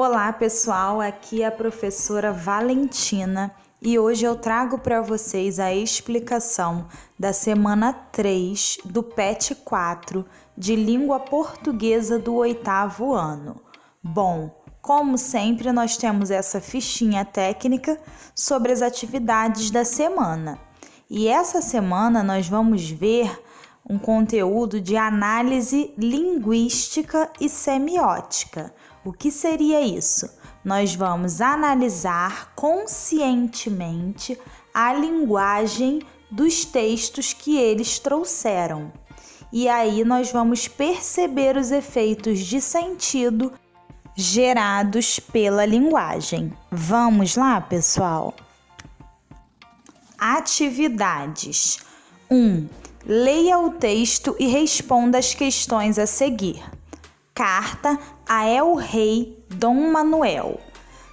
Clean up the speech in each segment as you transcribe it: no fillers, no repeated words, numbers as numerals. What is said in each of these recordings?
Olá pessoal, aqui é a professora Valentina e hoje eu trago para vocês a explicação da semana 3 do PET 4 de Língua Portuguesa do 8º ano. Bom, como sempre nós temos essa fichinha técnica sobre as atividades da semana. E essa semana nós vamos ver um conteúdo de análise linguística e semiótica. O que seria isso? Nós vamos analisar conscientemente a linguagem dos textos que eles trouxeram. E aí nós vamos perceber os efeitos de sentido gerados pela linguagem. Vamos lá, pessoal? Atividades. 1. Leia o texto e responda as questões a seguir. Carta a El-Rei Dom Manuel.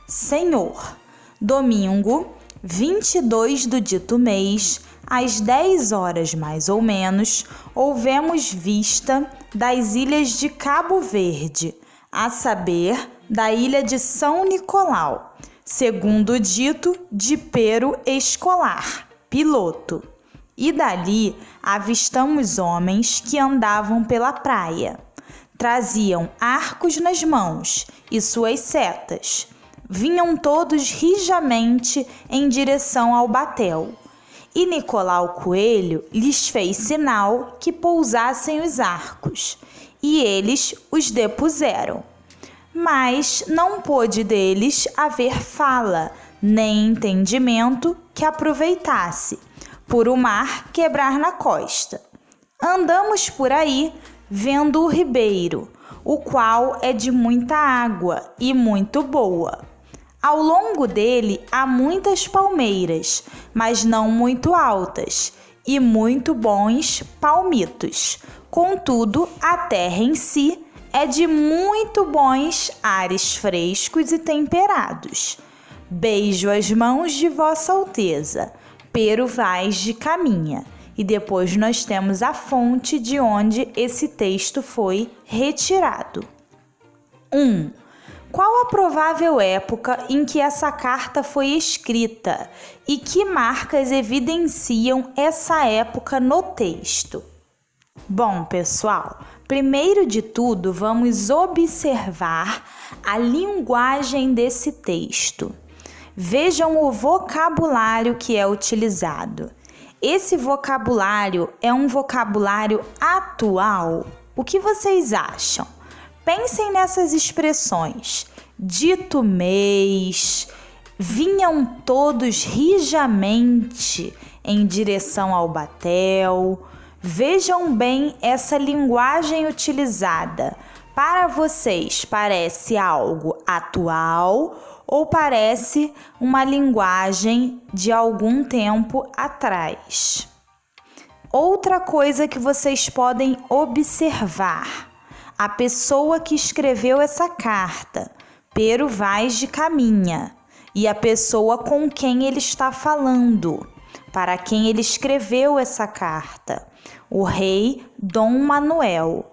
Senhor, domingo, 22 do dito mês, às 10 horas mais ou menos, houvemos vista das ilhas de Cabo Verde, a saber, da ilha de São Nicolau, segundo o dito de Pero Escolar, piloto. E dali avistamos homens que andavam pela praia. Traziam arcos nas mãos e suas setas. Vinham todos rijamente em direção ao batel. E Nicolau Coelho lhes fez sinal que pousassem os arcos, e eles os depuseram. Mas não pôde deles haver fala, nem entendimento que aproveitasse, por o mar quebrar na costa. Andamos por aí, vendo o ribeiro, o qual é de muita água e muito boa. Ao longo dele há muitas palmeiras, mas não muito altas, e muito bons palmitos. Contudo, a terra em si é de muito bons ares frescos e temperados. Beijo as mãos de Vossa Alteza, Pero Vaz de Caminha. E depois nós temos a fonte de onde esse texto foi retirado. 1. Qual a provável época em que essa carta foi escrita e que marcas evidenciam essa época no texto? Bom, pessoal, primeiro de tudo vamos observar a linguagem desse texto. Vejam o vocabulário que é utilizado. Esse vocabulário é um vocabulário atual? O que vocês acham? Pensem nessas expressões. Dito mês, vinham todos rijamente em direção ao batel. Vejam bem essa linguagem utilizada. Para vocês, parece algo atual ou parece uma linguagem de algum tempo atrás? Outra coisa que vocês podem observar: a pessoa que escreveu essa carta, Pero Vaz de Caminha, e a pessoa com quem ele está falando, para quem ele escreveu essa carta, o rei Dom Manuel.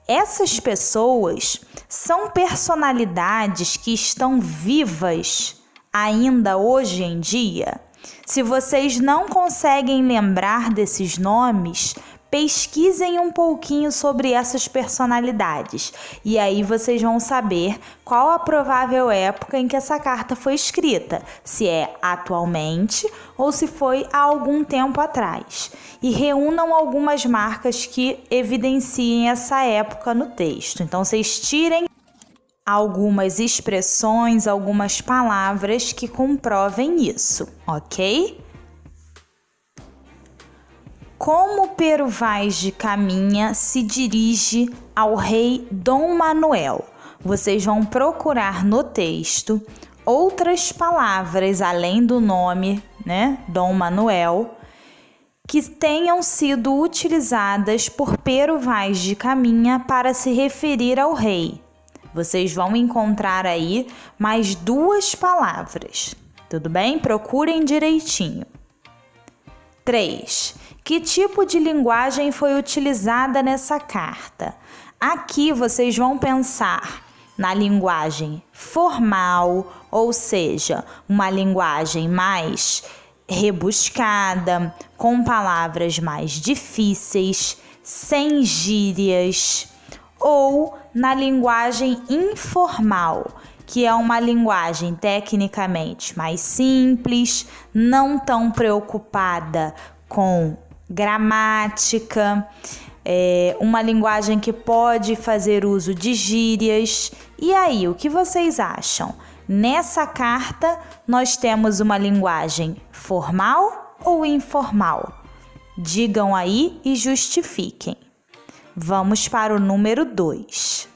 Essas pessoas são personalidades que estão vivas ainda hoje em dia. Se vocês não conseguem lembrar desses nomes, pesquisem um pouquinho sobre essas personalidades e aí vocês vão saber qual a provável época em que essa carta foi escrita, se é atualmente ou se foi há algum tempo atrás. E reúnam algumas marcas que evidenciem essa época no texto. Então, vocês tirem algumas expressões, algumas palavras que comprovem isso, ok? Como Pero Vaz de Caminha se dirige ao rei Dom Manuel? Vocês vão procurar no texto outras palavras além do nome, Dom Manuel, que tenham sido utilizadas por Pero Vaz de Caminha para se referir ao rei. Vocês vão encontrar aí mais 2 palavras, tudo bem? Procurem direitinho. 3. Que tipo de linguagem foi utilizada nessa carta? Aqui vocês vão pensar na linguagem formal, ou seja, uma linguagem mais rebuscada, com palavras mais difíceis, sem gírias, ou na linguagem informal, que é uma linguagem tecnicamente mais simples, não tão preocupada com gramática, uma linguagem que pode fazer uso de gírias. E aí, o que vocês acham? Nessa carta, nós temos uma linguagem formal ou informal? Digam aí e justifiquem. Vamos para o número 2.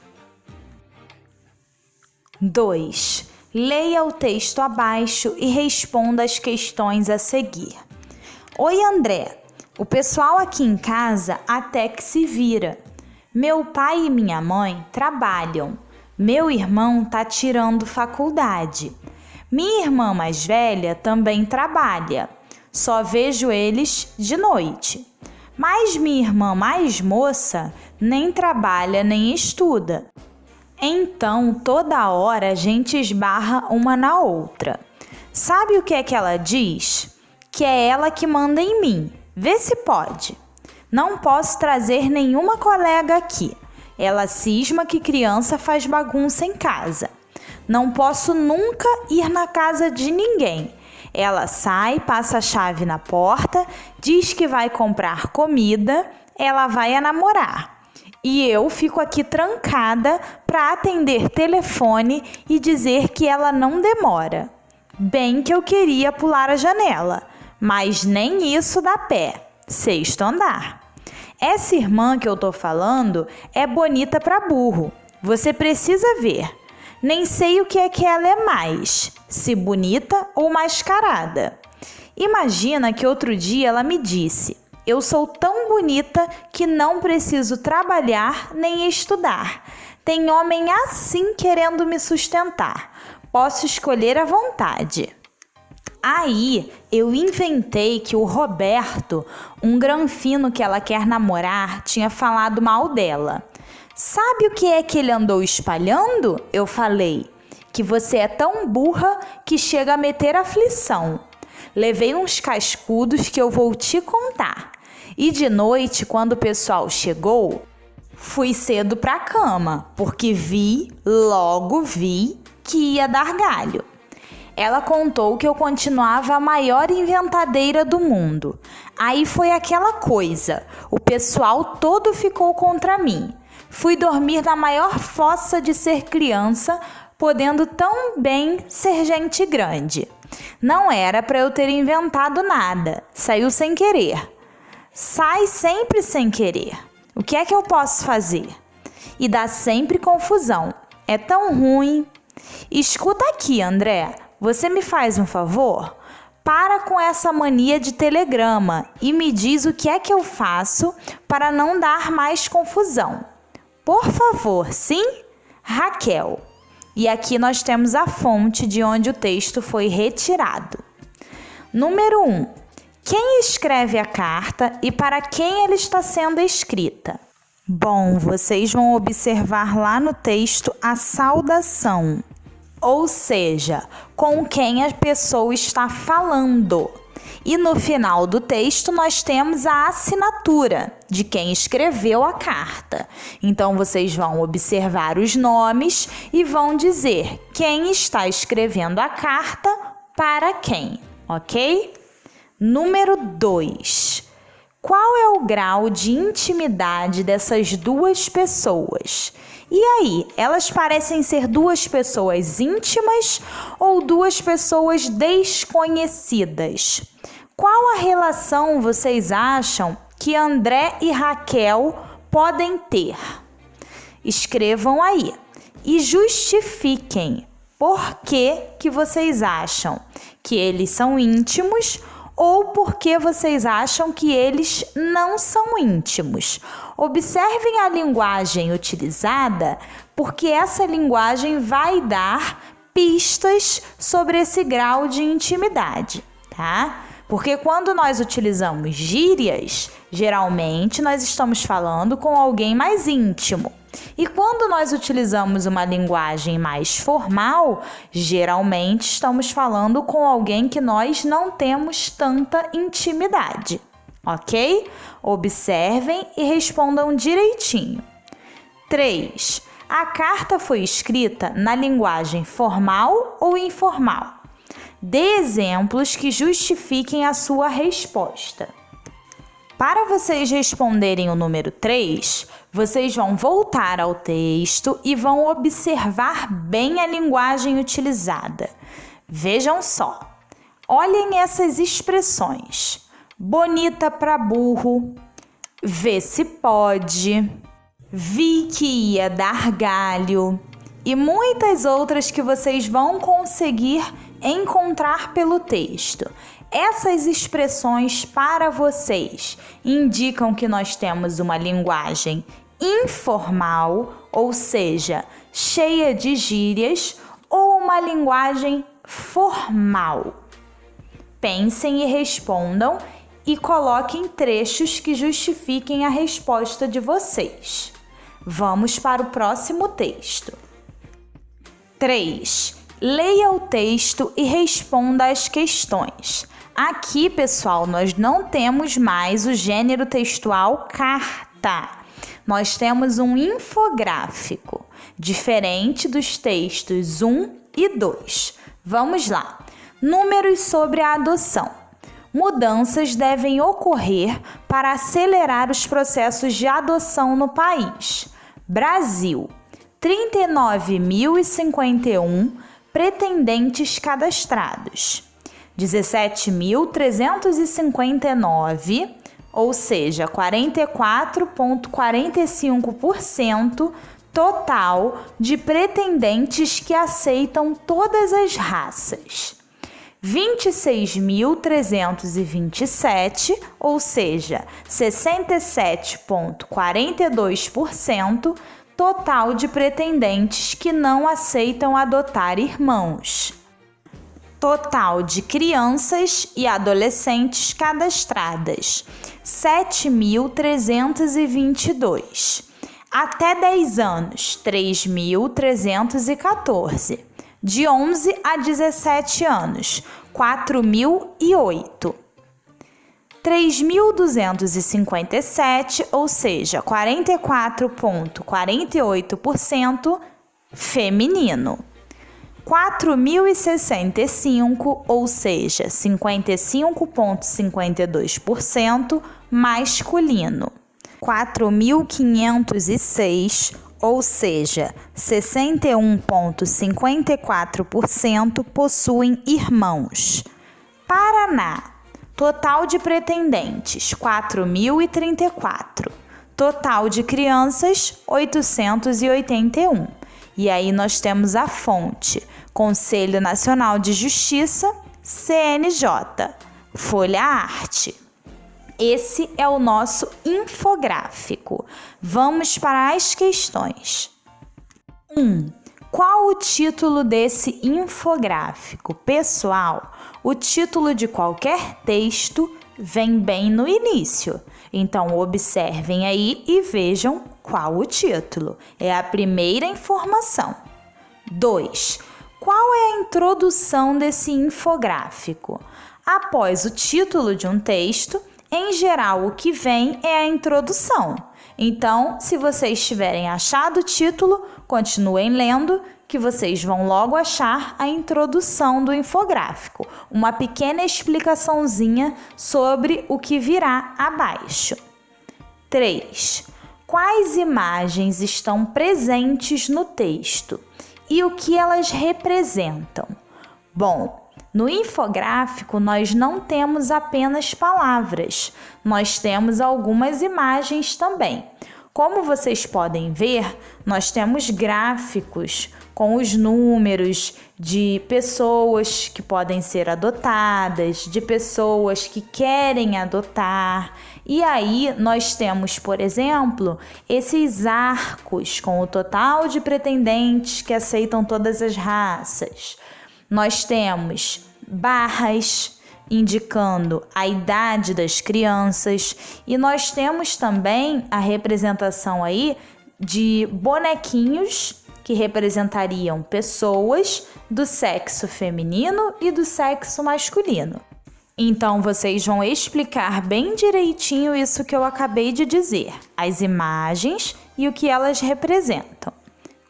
2. Leia o texto abaixo e responda as questões a seguir. Oi, André. O pessoal aqui em casa até que se vira. Meu pai e minha mãe trabalham. Meu irmão tá tirando faculdade. Minha irmã mais velha também trabalha. Só vejo eles de noite. Mas minha irmã mais moça nem trabalha nem estuda. Então, toda hora a gente esbarra uma na outra. Sabe o que é que ela diz? Que é ela que manda em mim. Vê se pode. Não posso trazer nenhuma colega aqui. Ela cisma que criança faz bagunça em casa. Não posso nunca ir na casa de ninguém. Ela sai, passa a chave na porta, diz que vai comprar comida, ela vai a namorar. E eu fico aqui trancada para atender telefone e dizer que ela não demora. Bem que eu queria pular a janela, mas nem isso dá pé. 6º andar. Essa irmã que eu tô falando é bonita para burro. Você precisa ver. Nem sei o que ela é mais, se bonita ou mascarada. Imagina que outro dia ela me disse: eu sou tão bonita que não preciso trabalhar nem estudar. Tem homem assim querendo me sustentar. Posso escolher à vontade. Aí eu inventei que o Roberto, um granfino que ela quer namorar, tinha falado mal dela. Sabe o que é que ele andou espalhando? Eu falei que você é tão burra que chega a meter aflição. Levei uns cascudos que eu vou te contar. E de noite, quando o pessoal chegou, fui cedo pra cama, porque logo vi que ia dar galho. Ela contou que eu continuava a maior inventadeira do mundo. Aí foi aquela coisa, o pessoal todo ficou contra mim. Fui dormir na maior fossa de ser criança, podendo tão bem ser gente grande. Não era para eu ter inventado nada, saiu sem querer. Sai sempre sem querer. O que é que eu posso fazer? E dá sempre confusão. É tão ruim. Escuta aqui, André. Você me faz um favor? Para com essa mania de telegrama e me diz o que é que eu faço para não dar mais confusão. Por favor, sim? Raquel. E aqui nós temos a fonte de onde o texto foi retirado. Número 1. Quem escreve a carta e para quem ela está sendo escrita? Bom, vocês vão observar lá no texto a saudação, ou seja, com quem a pessoa está falando. E no final do texto nós temos a assinatura de quem escreveu a carta. Então vocês vão observar os nomes e vão dizer quem está escrevendo a carta para quem, ok? Número 2. Qual é o grau de intimidade dessas duas pessoas? E aí, elas parecem ser duas pessoas íntimas ou duas pessoas desconhecidas? Qual a relação vocês acham que André e Raquel podem ter? Escrevam aí e justifiquem por que vocês acham que eles são íntimos ou por que vocês acham que eles não são íntimos. Observem a linguagem utilizada, porque essa linguagem vai dar pistas sobre esse grau de intimidade, tá? Porque quando nós utilizamos gírias, geralmente nós estamos falando com alguém mais íntimo. E quando nós utilizamos uma linguagem mais formal, geralmente estamos falando com alguém que nós não temos tanta intimidade, ok? Observem e respondam direitinho. 3. A carta foi escrita na linguagem formal ou informal? Dê exemplos que justifiquem a sua resposta. Para vocês responderem o número 3, vocês vão voltar ao texto e vão observar bem a linguagem utilizada. Vejam só, olhem essas expressões. Bonita para burro, vê se pode, vi que ia dar galho e muitas outras que vocês vão conseguir encontrar pelo texto. Essas expressões para vocês indicam que nós temos uma linguagem informal, ou seja, cheia de gírias, ou uma linguagem formal. Pensem e respondam e coloquem trechos que justifiquem a resposta de vocês. Vamos para o próximo texto. 3. Leia o texto e responda as questões. Aqui, pessoal, nós não temos mais o gênero textual carta. Nós temos um infográfico, diferente dos textos 1 e 2. Vamos lá. Números sobre a adoção. Mudanças devem ocorrer para acelerar os processos de adoção no país. Brasil, 39.051 pretendentes cadastrados. 17.359, ou seja, 44,45% total de pretendentes que aceitam todas as raças. 26.327, ou seja, 67,42% total de pretendentes que não aceitam adotar irmãos. Total de crianças e adolescentes cadastradas, 7.322. Até 10 anos, 3.314. De 11 a 17 anos, 4.008. 3.257, ou seja, 44,48% feminino. 4.065, ou seja, 55,52% masculino. 4.506, ou seja, 61,54% possuem irmãos. Paraná, total de pretendentes, 4.034. Total de crianças, 881. E aí nós temos a fonte, Conselho Nacional de Justiça, CNJ, Folha Arte. Esse é o nosso infográfico. Vamos para as questões. 1. Qual o título desse infográfico? Pessoal, o título de qualquer texto vem bem no início. Então, observem aí e vejam qual o título. É a primeira informação. 2. Qual é a introdução desse infográfico? Após o título de um texto, em geral, o que vem é a introdução. Então, se vocês tiverem achado o título, continuem lendo, que vocês vão logo achar a introdução do infográfico, uma pequena explicaçãozinha sobre o que virá abaixo. 3. Quais imagens estão presentes no texto e o que elas representam? Bom, no infográfico, nós não temos apenas palavras, nós temos algumas imagens também. Como vocês podem ver, nós temos gráficos com os números de pessoas que podem ser adotadas, de pessoas que querem adotar. E aí nós temos, por exemplo, esses arcos com o total de pretendentes que aceitam todas as raças. Nós temos barras indicando a idade das crianças e nós temos também a representação aí de bonequinhos que representariam pessoas do sexo feminino e do sexo masculino. Então, vocês vão explicar bem direitinho isso que eu acabei de dizer, as imagens e o que elas representam.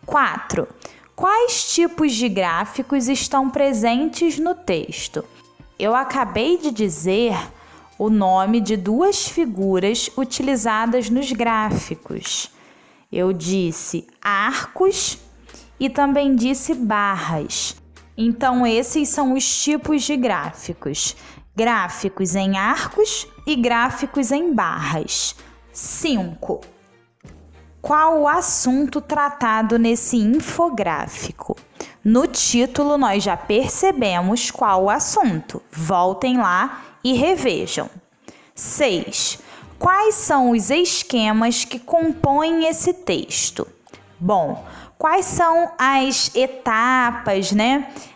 4. Quais tipos de gráficos estão presentes no texto? Eu acabei de dizer o nome de 2 figuras utilizadas nos gráficos. Eu disse arcos e também disse barras. Então, esses são os tipos de gráficos. Gráficos em arcos e gráficos em barras. 5. Qual o assunto tratado nesse infográfico? No título nós já percebemos qual o assunto. Voltem lá e revejam. 6. Quais são os esquemas que compõem esse texto? Bom, quais são as etapas,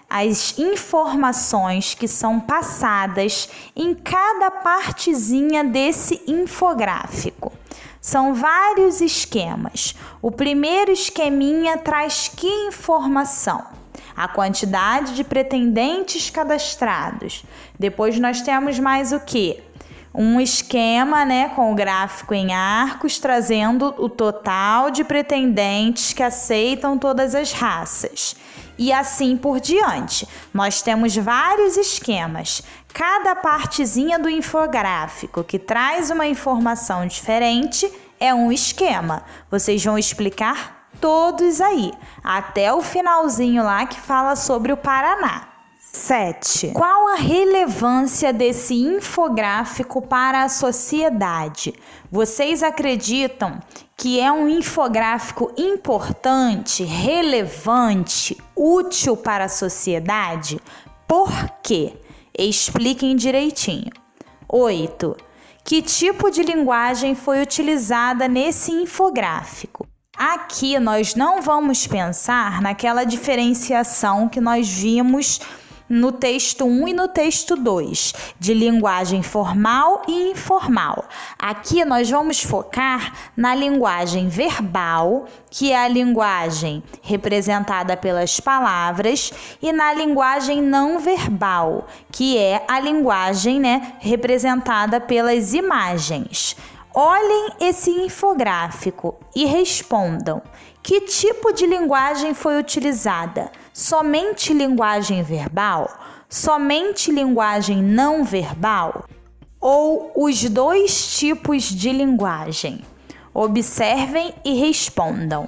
as informações que são passadas em cada partezinha desse infográfico? São vários esquemas. O primeiro esqueminha traz que informação? A quantidade de pretendentes cadastrados. Depois nós temos mais o quê? Um esquema, com o gráfico em arcos, trazendo o total de pretendentes que aceitam todas as raças. E assim por diante. Nós temos vários esquemas. Cada partezinha do infográfico que traz uma informação diferente é um esquema. Vocês vão explicar todos aí, até o finalzinho lá que fala sobre o Paraná. 7. Qual a relevância desse infográfico para a sociedade? Vocês acreditam que é um infográfico importante, relevante, útil para a sociedade? Por quê? Expliquem direitinho. 8. Que tipo de linguagem foi utilizada nesse infográfico? Aqui nós não vamos pensar naquela diferenciação que nós vimos no texto 1 e no texto 2, de linguagem formal e informal. Aqui nós vamos focar na linguagem verbal, que é a linguagem representada pelas palavras, e na linguagem não verbal, que é a linguagem, representada pelas imagens. Olhem esse infográfico e respondam: que tipo de linguagem foi utilizada? Somente linguagem verbal? Somente linguagem não verbal? Ou os 2 tipos de linguagem? Observem e respondam.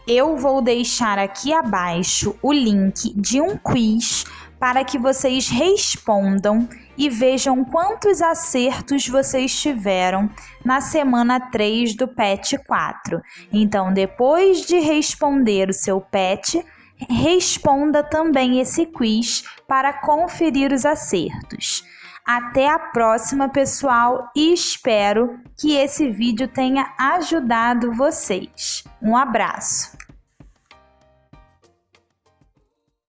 Eu vou deixar aqui abaixo o link de um quiz para que vocês respondam e vejam quantos acertos vocês tiveram na semana 3 do PET 4. Então, depois de responder o seu PET, responda também esse quiz para conferir os acertos. Até a próxima, pessoal, e espero que esse vídeo tenha ajudado vocês. Um abraço!